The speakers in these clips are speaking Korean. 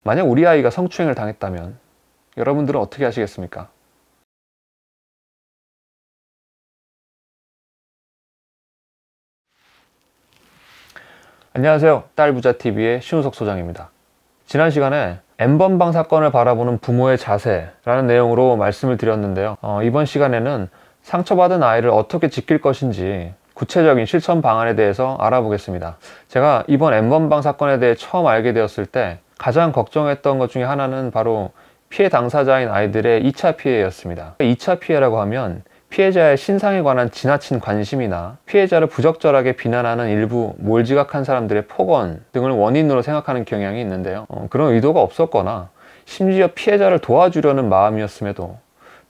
만약 우리 아이가 성추행을 당했다면 여러분들은 어떻게 하시겠습니까? 안녕하세요. 딸부자TV의 신우석 소장입니다. 지난 시간에 N번방 사건을 바라보는 부모의 자세라는 내용으로 말씀을 드렸는데요. 이번 시간에는 상처받은 아이를 어떻게 지킬 것인지 구체적인 실천 방안에 대해서 알아보겠습니다. 제가 이번 N번방 사건에 대해 처음 알게 되었을 때 가장 걱정했던 것 중에 하나는 바로 피해 당사자인 아이들의 2차 피해였습니다. 2차 피해라고 하면 피해자의 신상에 관한 지나친 관심이나 피해자를 부적절하게 비난하는 일부 몰지각한 사람들의 폭언 등을 원인으로 생각하는 경향이 있는데요. 그런 의도가 없었거나 심지어 피해자를 도와주려는 마음이었음에도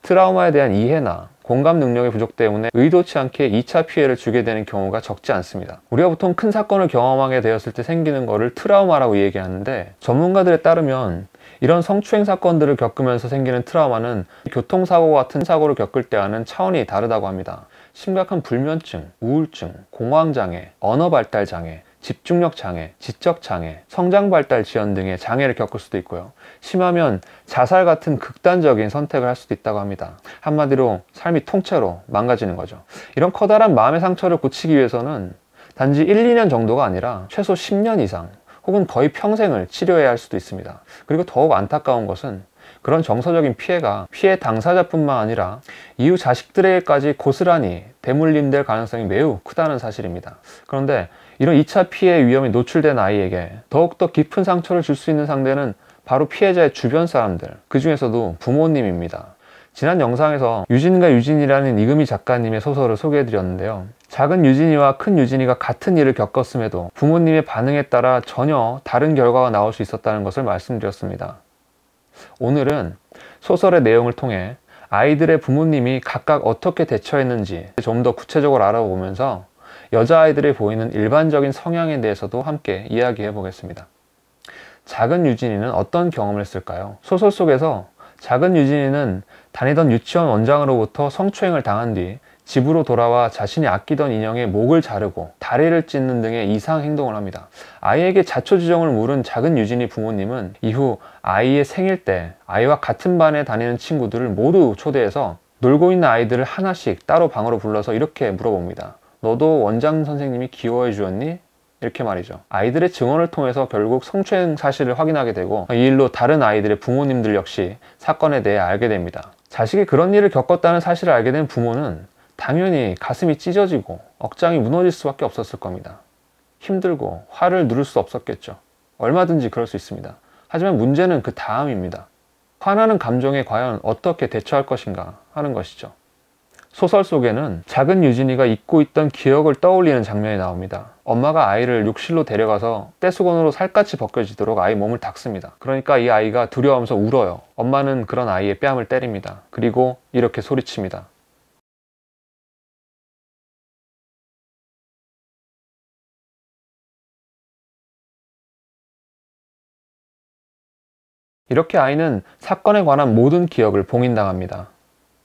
트라우마에 대한 이해나 공감 능력의 부족 때문에 의도치 않게 2차 피해를 주게 되는 경우가 적지 않습니다. 우리가 보통 큰 사건을 경험하게 되었을 때 생기는 거를 트라우마라고 얘기하는데, 전문가들에 따르면 이런 성추행 사건들을 겪으면서 생기는 트라우마는 교통사고 같은 사고를 겪을 때와는 차원이 다르다고 합니다. 심각한 불면증, 우울증, 공황장애, 언어발달장애, 집중력장애, 지적장애, 성장발달지연 등의 장애를 겪을 수도 있고요. 심하면 자살 같은 극단적인 선택을 할 수도 있다고 합니다. 한마디로 삶이 통째로 망가지는 거죠. 이런 커다란 마음의 상처를 고치기 위해서는 단지 1, 2년 정도가 아니라 최소 10년 이상 혹은 거의 평생을 치료해야 할 수도 있습니다. 그리고 더욱 안타까운 것은 그런 정서적인 피해가 피해 당사자뿐만 아니라 이후 자식들에게까지 고스란히 대물림될 가능성이 매우 크다는 사실입니다. 그런데 이런 2차 피해 위험에 노출된 아이에게 더욱더 깊은 상처를 줄 수 있는 상대는 바로 피해자의 주변 사람들, 그 중에서도 부모님입니다. 지난 영상에서 유진과 유진이라는 이금희 작가님의 소설을 소개해드렸는데요. 작은 유진이와 큰 유진이가 같은 일을 겪었음에도 부모님의 반응에 따라 전혀 다른 결과가 나올 수 있었다는 것을 말씀드렸습니다. 오늘은 소설의 내용을 통해 아이들의 부모님이 각각 어떻게 대처했는지 좀 더 구체적으로 알아보면서 여자아이들이 보이는 일반적인 성향에 대해서도 함께 이야기해 보겠습니다. 작은 유진이는 어떤 경험을 했을까요? 소설 속에서 작은 유진이는 다니던 유치원 원장으로부터 성추행을 당한 뒤 집으로 돌아와 자신이 아끼던 인형의 목을 자르고 다리를 찢는 등의 이상 행동을 합니다. 아이에게 자초지종을 물은 작은 유진이 부모님은 이후 아이의 생일 때 아이와 같은 반에 다니는 친구들을 모두 초대해서 놀고 있는 아이들을 하나씩 따로 방으로 불러서 이렇게 물어봅니다. 너도 원장 선생님이 귀여워해 주었니? 이렇게 말이죠. 아이들의 증언을 통해서 결국 성추행 사실을 확인하게 되고, 이 일로 다른 아이들의 부모님들 역시 사건에 대해 알게 됩니다. 자식이 그런 일을 겪었다는 사실을 알게 된 부모는 당연히 가슴이 찢어지고 억장이 무너질 수밖에 없었을 겁니다. 힘들고 화를 누를 수 없었겠죠. 얼마든지 그럴 수 있습니다. 하지만 문제는 그 다음입니다. 화나는 감정에 과연 어떻게 대처할 것인가 하는 것이죠. 소설 속에는 작은 유진이가 잊고 있던 기억을 떠올리는 장면이 나옵니다. 엄마가 아이를 욕실로 데려가서 떼수건으로 살갗이 벗겨지도록 아이 몸을 닦습니다. 그러니까 이 아이가 두려워하면서 울어요. 엄마는 그런 아이의 뺨을 때립니다. 그리고 이렇게 소리칩니다. 이렇게 아이는 사건에 관한 모든 기억을 봉인당합니다.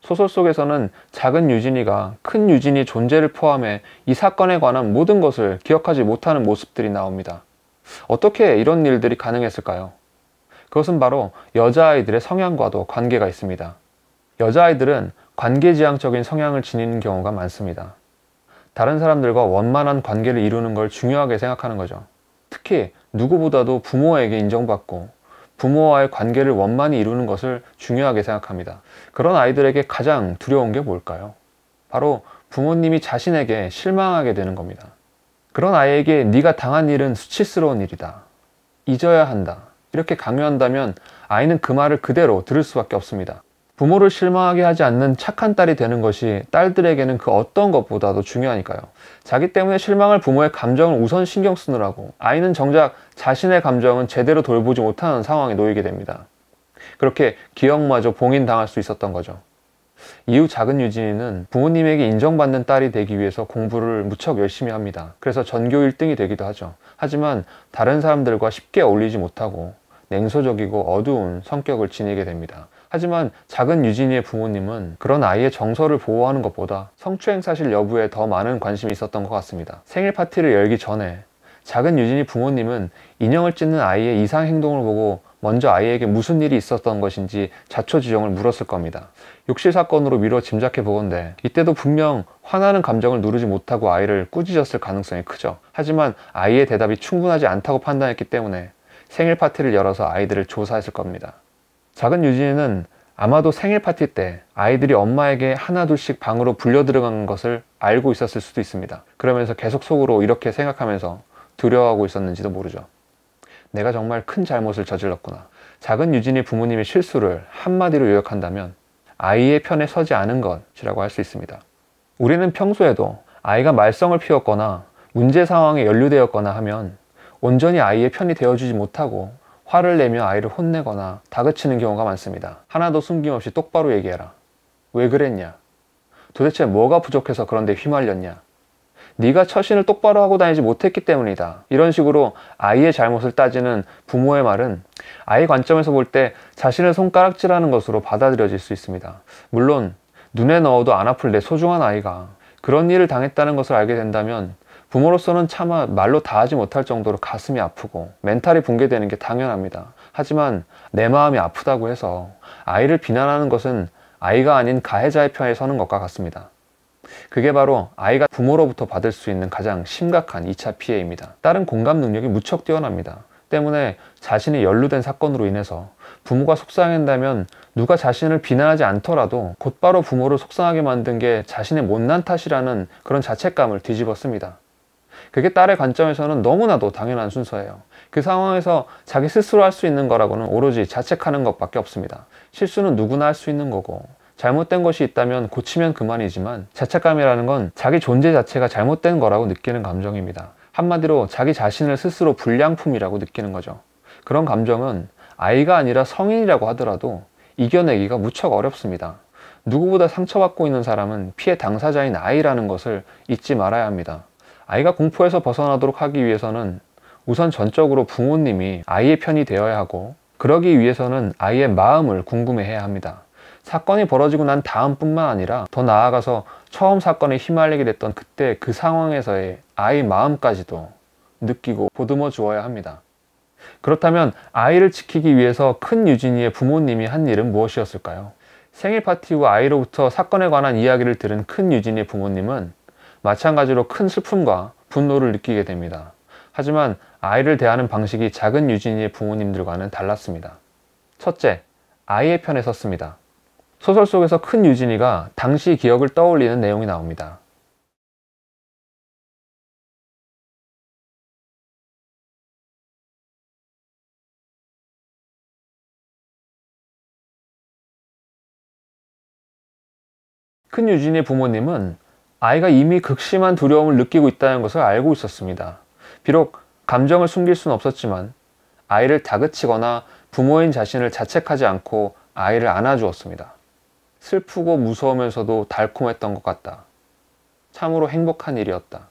소설 속에서는 작은 유진이가 큰 유진이 존재를 포함해 이 사건에 관한 모든 것을 기억하지 못하는 모습들이 나옵니다. 어떻게 이런 일들이 가능했을까요? 그것은 바로 여자아이들의 성향과도 관계가 있습니다. 여자아이들은 관계지향적인 성향을 지니는 경우가 많습니다. 다른 사람들과 원만한 관계를 이루는 걸 중요하게 생각하는 거죠. 특히 누구보다도 부모에게 인정받고 부모와의 관계를 원만히 이루는 것을 중요하게 생각합니다. 그런 아이들에게 가장 두려운 게 뭘까요? 바로 부모님이 자신에게 실망하게 되는 겁니다. 그런 아이에게 네가 당한 일은 수치스러운 일이다, 잊어야 한다, 이렇게 강요한다면 아이는 그 말을 그대로 들을 수밖에 없습니다. 부모를 실망하게 하지 않는 착한 딸이 되는 것이 딸들에게는 그 어떤 것보다도 중요하니까요. 자기 때문에 실망할 부모의 감정을 우선 신경 쓰느라고 아이는 정작 자신의 감정은 제대로 돌보지 못하는 상황에 놓이게 됩니다. 그렇게 기억마저 봉인당할 수 있었던 거죠. 이후 작은 유진이는 부모님에게 인정받는 딸이 되기 위해서 공부를 무척 열심히 합니다. 그래서 전교 1등이 되기도 하죠. 하지만 다른 사람들과 쉽게 어울리지 못하고 냉소적이고 어두운 성격을 지니게 됩니다. 하지만 작은 유진이의 부모님은 그런 아이의 정서를 보호하는 것보다 성추행 사실 여부에 더 많은 관심이 있었던 것 같습니다. 생일 파티를 열기 전에 작은 유진이 부모님은 인형을 찢는 아이의 이상 행동을 보고 먼저 아이에게 무슨 일이 있었던 것인지 자초지종을 물었을 겁니다. 욕실 사건으로 미뤄 짐작해 보건대 이때도 분명 화나는 감정을 누르지 못하고 아이를 꾸짖었을 가능성이 크죠. 하지만 아이의 대답이 충분하지 않다고 판단했기 때문에 생일 파티를 열어서 아이들을 조사했을 겁니다. 작은 유진이는 아마도 생일 파티 때 아이들이 엄마에게 하나둘씩 방으로 불려 들어간 것을 알고 있었을 수도 있습니다. 그러면서 계속 속으로 이렇게 생각하면서 두려워하고 있었는지도 모르죠. 내가 정말 큰 잘못을 저질렀구나. 작은 유진이 부모님의 실수를 한마디로 요약한다면 아이의 편에 서지 않은 것이라고 할 수 있습니다. 우리는 평소에도 아이가 말썽을 피웠거나 문제 상황에 연루되었거나 하면 온전히 아이의 편이 되어주지 못하고 화를 내며 아이를 혼내거나 다그치는 경우가 많습니다. 하나도 숨김없이 똑바로 얘기해라. 왜 그랬냐? 도대체 뭐가 부족해서 그런데 휘말렸냐? 네가 처신을 똑바로 하고 다니지 못했기 때문이다. 이런 식으로 아이의 잘못을 따지는 부모의 말은 아이 관점에서 볼 때 자신을 손가락질하는 것으로 받아들여질 수 있습니다. 물론 눈에 넣어도 안 아플 내 소중한 아이가 그런 일을 당했다는 것을 알게 된다면 부모로서는 차마 말로 다하지 못할 정도로 가슴이 아프고 멘탈이 붕괴되는 게 당연합니다. 하지만 내 마음이 아프다고 해서 아이를 비난하는 것은 아이가 아닌 가해자의 편에 서는 것과 같습니다. 그게 바로 아이가 부모로부터 받을 수 있는 가장 심각한 2차 피해입니다. 딸은 공감 능력이 무척 뛰어납니다. 때문에 자신이 연루된 사건으로 인해서 부모가 속상한다면 누가 자신을 비난하지 않더라도 곧바로 부모를 속상하게 만든 게 자신의 못난 탓이라는 그런 자책감을 뒤집었습니다. 그게 딸의 관점에서는 너무나도 당연한 순서예요. 그 상황에서 자기 스스로 할 수 있는 거라고는 오로지 자책하는 것밖에 없습니다. 실수는 누구나 할 수 있는 거고 잘못된 것이 있다면 고치면 그만이지만 자책감이라는 건 자기 존재 자체가 잘못된 거라고 느끼는 감정입니다. 한마디로 자기 자신을 스스로 불량품이라고 느끼는 거죠. 그런 감정은 아이가 아니라 성인이라고 하더라도 이겨내기가 무척 어렵습니다. 누구보다 상처받고 있는 사람은 피해 당사자인 아이라는 것을 잊지 말아야 합니다. 아이가 공포에서 벗어나도록 하기 위해서는 우선 전적으로 부모님이 아이의 편이 되어야 하고 그러기 위해서는 아이의 마음을 궁금해해야 합니다. 사건이 벌어지고 난 다음뿐만 아니라 더 나아가서 처음 사건에 휘말리게 됐던 그때 그 상황에서의 아이 마음까지도 느끼고 보듬어 주어야 합니다. 그렇다면 아이를 지키기 위해서 큰 유진이의 부모님이 한 일은 무엇이었을까요? 생일 파티 후 아이로부터 사건에 관한 이야기를 들은 큰 유진이의 부모님은 마찬가지로 큰 슬픔과 분노를 느끼게 됩니다. 하지만 아이를 대하는 방식이 작은 유진이의 부모님들과는 달랐습니다. 첫째, 아이의 편에 섰습니다. 소설 속에서 큰 유진이가 당시 기억을 떠올리는 내용이 나옵니다. 큰 유진이의 부모님은 아이가 이미 극심한 두려움을 느끼고 있다는 것을 알고 있었습니다. 비록 감정을 숨길 수는 없었지만 아이를 다그치거나 부모인 자신을 자책하지 않고 아이를 안아주었습니다. 슬프고 무서우면서도 달콤했던 것 같다. 참으로 행복한 일이었다.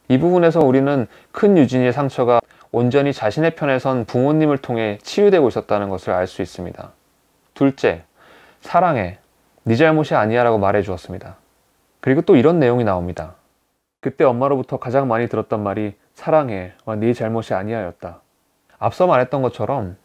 이 부분에서 우리는 큰 유진이의 상처가 온전히 자신의 편에 선 부모님을 통해 치유되고 있었다는 것을 알 수 있습니다. 둘째, 사랑해. 네 잘못이 아니야 라고 말해 주었습니다. 그리고 또 이런 내용이 나옵니다. 그때 엄마로부터 가장 많이 들었던 말이 사랑해, 네 잘못이 아니야 였다. 앞서 말했던 것처럼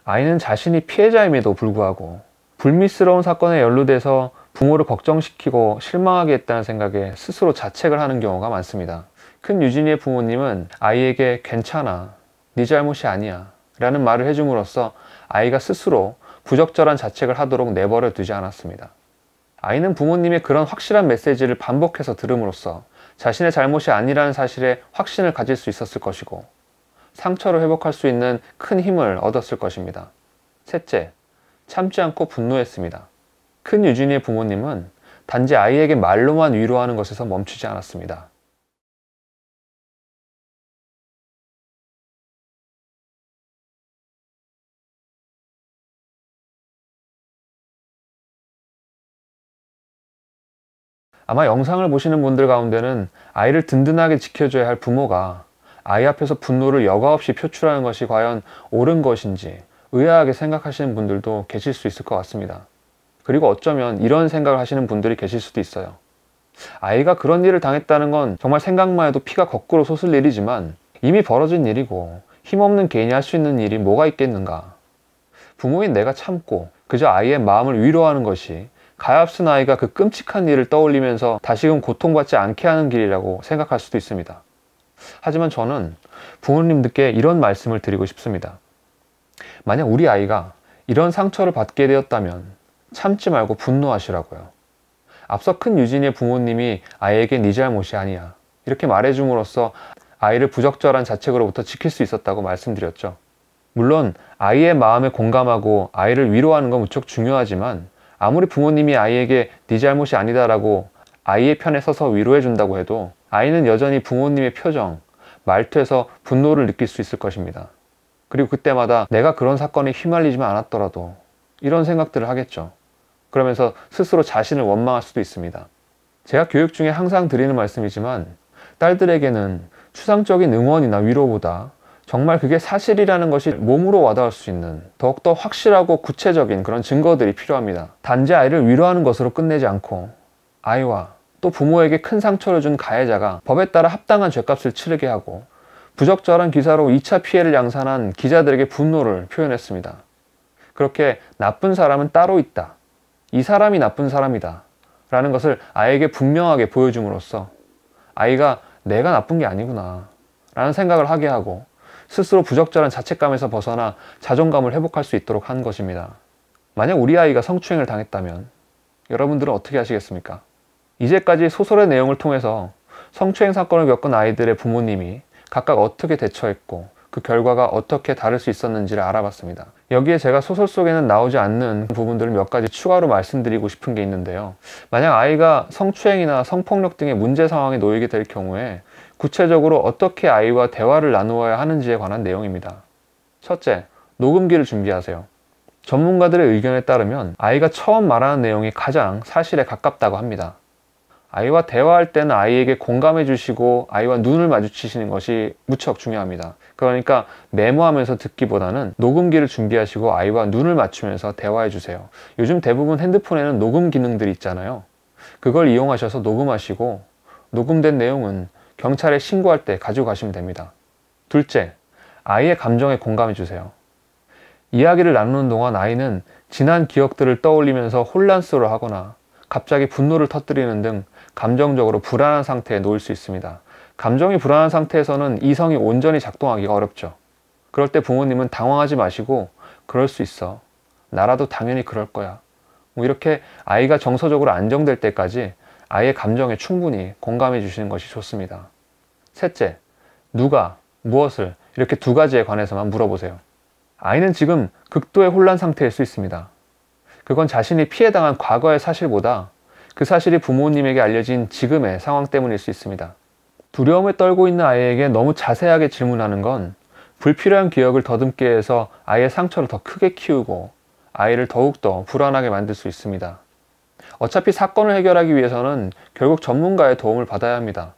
아이는 자신이 피해자임에도 불구하고 불미스러운 사건에 연루돼서 부모를 걱정시키고 실망하게 했다는 생각에 스스로 자책을 하는 경우가 많습니다. 큰 유진이의 부모님은 아이에게 괜찮아, 네 잘못이 아니야 라는 말을 해줌으로써 아이가 스스로 부적절한 자책을 하도록 내버려 두지 않았습니다. 아이는 부모님의 그런 확실한 메시지를 반복해서 들음으로써 자신의 잘못이 아니라는 사실에 확신을 가질 수 있었을 것이고 상처를 회복할 수 있는 큰 힘을 얻었을 것입니다. 셋째, 참지 않고 분노했습니다. 큰 유진이의 부모님은 단지 아이에게 말로만 위로하는 것에서 멈추지 않았습니다. 아마 영상을 보시는 분들 가운데는 아이를 든든하게 지켜줘야 할 부모가 아이 앞에서 분노를 여과 없이 표출하는 것이 과연 옳은 것인지 의아하게 생각하시는 분들도 계실 수 있을 것 같습니다. 그리고 어쩌면 이런 생각을 하시는 분들이 계실 수도 있어요. 아이가 그런 일을 당했다는 건 정말 생각만 해도 피가 거꾸로 솟을 일이지만 이미 벌어진 일이고 힘없는 개인이 할 수 있는 일이 뭐가 있겠는가. 부모인 내가 참고 그저 아이의 마음을 위로하는 것이 가엾은 아이가 그 끔찍한 일을 떠올리면서 다시금 고통받지 않게 하는 길이라고 생각할 수도 있습니다. 하지만 저는 부모님들께 이런 말씀을 드리고 싶습니다. 만약 우리 아이가 이런 상처를 받게 되었다면 참지 말고 분노하시라고요. 앞서 큰 유진이의 부모님이 아이에게 네 잘못이 아니야 이렇게 말해줌으로써 아이를 부적절한 자책으로부터 지킬 수 있었다고 말씀드렸죠. 물론 아이의 마음에 공감하고 아이를 위로하는 건 무척 중요하지만 아무리 부모님이 아이에게 네 잘못이 아니다라고 아이의 편에 서서 위로해 준다고 해도 아이는 여전히 부모님의 표정, 말투에서 분노를 느낄 수 있을 것입니다. 그리고 그때마다 내가 그런 사건에 휘말리지만 않았더라도 이런 생각들을 하겠죠. 그러면서 스스로 자신을 원망할 수도 있습니다. 제가 교육 중에 항상 드리는 말씀이지만 딸들에게는 추상적인 응원이나 위로보다 정말 그게 사실이라는 것이 몸으로 와닿을 수 있는 더욱더 확실하고 구체적인 그런 증거들이 필요합니다. 단지 아이를 위로하는 것으로 끝내지 않고 아이와 또 부모에게 큰 상처를 준 가해자가 법에 따라 합당한 죗값을 치르게 하고 부적절한 기사로 2차 피해를 양산한 기자들에게 분노를 표현했습니다. 그렇게 나쁜 사람은 따로 있다. 이 사람이 나쁜 사람이다. 라는 것을 아이에게 분명하게 보여줌으로써 아이가 내가 나쁜 게 아니구나 라는 생각을 하게 하고 스스로 부적절한 자책감에서 벗어나 자존감을 회복할 수 있도록 한 것입니다. 만약 우리 아이가 성추행을 당했다면 여러분들은 어떻게 하시겠습니까? 이제까지 소설의 내용을 통해서 성추행 사건을 겪은 아이들의 부모님이 각각 어떻게 대처했고 그 결과가 어떻게 다를 수 있었는지를 알아봤습니다. 여기에 제가 소설 속에는 나오지 않는 부분들을 몇 가지 추가로 말씀드리고 싶은 게 있는데요. 만약 아이가 성추행이나 성폭력 등의 문제 상황에 놓이게 될 경우에 구체적으로 어떻게 아이와 대화를 나누어야 하는지에 관한 내용입니다. 첫째, 녹음기를 준비하세요. 전문가들의 의견에 따르면 아이가 처음 말하는 내용이 가장 사실에 가깝다고 합니다. 아이와 대화할 때는 아이에게 공감해 주시고 아이와 눈을 마주치시는 것이 무척 중요합니다. 그러니까 메모하면서 듣기보다는 녹음기를 준비하시고 아이와 눈을 맞추면서 대화해 주세요. 요즘 대부분 핸드폰에는 녹음 기능들이 있잖아요. 그걸 이용하셔서 녹음하시고 녹음된 내용은 경찰에 신고할 때 가지고 가시면 됩니다. 둘째, 아이의 감정에 공감해 주세요. 이야기를 나누는 동안 아이는 지난 기억들을 떠올리면서 혼란스러워하거나 갑자기 분노를 터뜨리는 등 감정적으로 불안한 상태에 놓일 수 있습니다. 감정이 불안한 상태에서는 이성이 온전히 작동하기가 어렵죠. 그럴 때 부모님은 당황하지 마시고 그럴 수 있어. 나라도 당연히 그럴 거야. 이렇게 아이가 정서적으로 안정될 때까지 아이의 감정에 충분히 공감해 주시는 것이 좋습니다. 셋째, 누가, 무엇을 이렇게 두 가지에 관해서만 물어보세요. 아이는 지금 극도의 혼란 상태일 수 있습니다. 그건 자신이 피해당한 과거의 사실보다 그 사실이 부모님에게 알려진 지금의 상황 때문일 수 있습니다. 두려움에 떨고 있는 아이에게 너무 자세하게 질문하는 건 불필요한 기억을 더듬게 해서 아이의 상처를 더 크게 키우고 아이를 더욱더 불안하게 만들 수 있습니다. 어차피 사건을 해결하기 위해서는 결국 전문가의 도움을 받아야 합니다.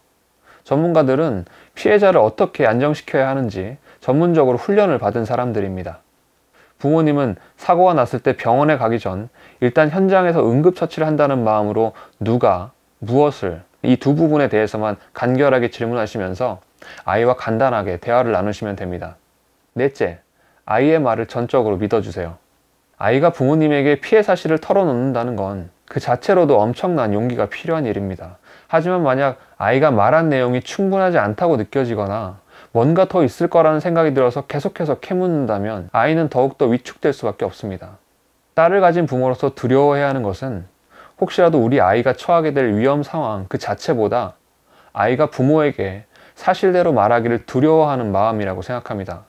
전문가들은 피해자를 어떻게 안정시켜야 하는지 전문적으로 훈련을 받은 사람들입니다. 부모님은 사고가 났을 때 병원에 가기 전 일단 현장에서 응급처치를 한다는 마음으로 누가, 무엇을 이 두 부분에 대해서만 간결하게 질문하시면서 아이와 간단하게 대화를 나누시면 됩니다. 넷째, 아이의 말을 전적으로 믿어주세요. 아이가 부모님에게 피해 사실을 털어놓는다는 건 그 자체로도 엄청난 용기가 필요한 일입니다. 하지만 만약 아이가 말한 내용이 충분하지 않다고 느껴지거나 뭔가 더 있을 거라는 생각이 들어서 계속해서 캐묻는다면 아이는 더욱더 위축될 수밖에 없습니다. 딸을 가진 부모로서 두려워해야 하는 것은 혹시라도 우리 아이가 처하게 될 위험 상황 그 자체보다 아이가 부모에게 사실대로 말하기를 두려워하는 마음이라고 생각합니다.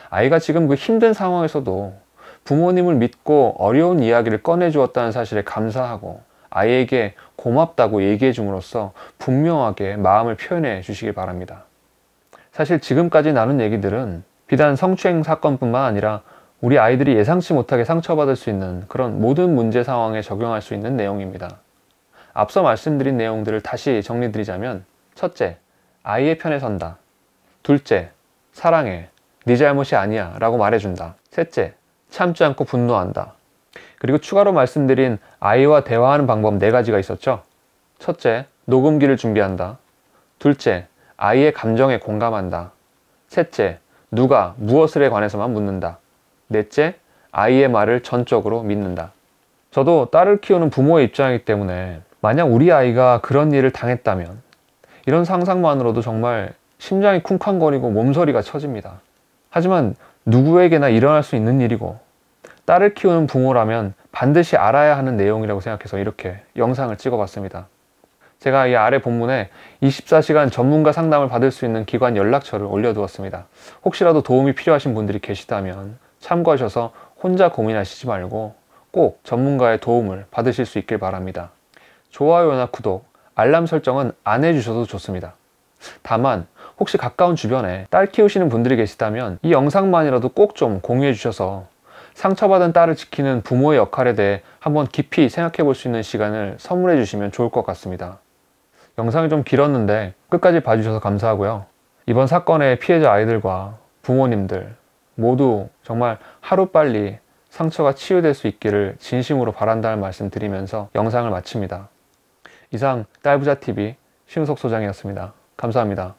아이가 지금 그 힘든 상황에서도 부모님을 믿고 어려운 이야기를 꺼내주었다는 사실에 감사하고 아이에게 고맙다고 얘기해 줌으로써 분명하게 마음을 표현해 주시기 바랍니다. 사실 지금까지 나눈 얘기들은 비단 성추행 사건뿐만 아니라 우리 아이들이 예상치 못하게 상처받을 수 있는 그런 모든 문제 상황에 적용할 수 있는 내용입니다. 앞서 말씀드린 내용들을 다시 정리드리자면 첫째, 아이의 편에 선다. 둘째, 사랑해. 네 잘못이 아니야 라고 말해준다. 셋째, 참지 않고 분노한다. 그리고 추가로 말씀드린 아이와 대화하는 방법 4가지가 있었죠. 첫째, 녹음기를 준비한다. 둘째, 아이의 감정에 공감한다. 셋째, 누가, 무엇을에 관해서만 묻는다. 넷째, 아이의 말을 전적으로 믿는다. 저도 딸을 키우는 부모의 입장이기 때문에 만약 우리 아이가 그런 일을 당했다면 이런 상상만으로도 정말 심장이 쿵쾅거리고 몸서리가 쳐집니다. 하지만 누구에게나 일어날 수 있는 일이고 딸을 키우는 부모라면 반드시 알아야 하는 내용이라고 생각해서 이렇게 영상을 찍어봤습니다. 제가 이 아래 본문에 24시간 전문가 상담을 받을 수 있는 기관 연락처를 올려두었습니다. 혹시라도 도움이 필요하신 분들이 계시다면 참고하셔서 혼자 고민하시지 말고 꼭 전문가의 도움을 받으실 수 있길 바랍니다. 좋아요나 구독, 알람 설정은 안 해주셔도 좋습니다. 다만 혹시 가까운 주변에 딸 키우시는 분들이 계시다면 이 영상만이라도 꼭 좀 공유해 주셔서 상처받은 딸을 지키는 부모의 역할에 대해 한번 깊이 생각해 볼 수 있는 시간을 선물해 주시면 좋을 것 같습니다. 영상이 좀 길었는데 끝까지 봐주셔서 감사하고요. 이번 사건의 피해자 아이들과 부모님들 모두 정말 하루빨리 상처가 치유될 수 있기를 진심으로 바란다는 말씀 드리면서 영상을 마칩니다. 이상 딸부자TV 심우석 소장이었습니다. 감사합니다.